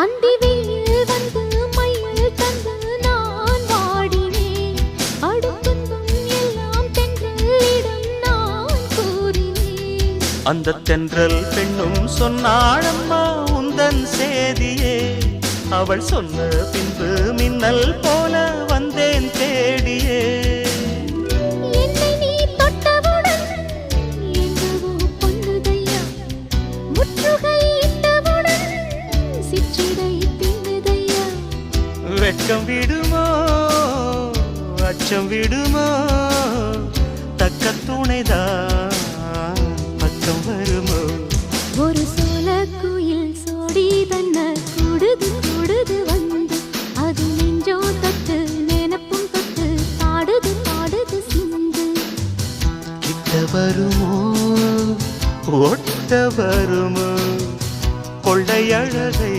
அந்தி வெயில் வந்து மயில் தந்து நான் வாடினேன். அடுப்புந்தும் எல்லாம் தென்றலிடம் நான் கூறினேன். அந்த தென்றல் பெண்ணும் சொன்னாளம்மா உந்தன் சேதியே. அவள் சொன்ன பின்பு மின்னல் போல வந்தேன் தேடியே. என்னை நீ தொட்டவுடன் எங்கவோ பொன்னுதையா. முற்றுகை இட்டவுடன் சிற்றிடை தின்னுதையா. வெட்கம் விடுமோ அச்சம் விடுமோ தக்க துணைதான் பக்கம் வருமோ. ஒரு சோல குயில் சோடி தன்ன கூடுது கூடுது வந்து. அது நெஞ்சோ தொட்டு நினப்பும் தொட்டு பாடுது பாடுது சிந்து. கிட்ட வருமோ ஒட்ட வருமோ கொள்ளை அழகை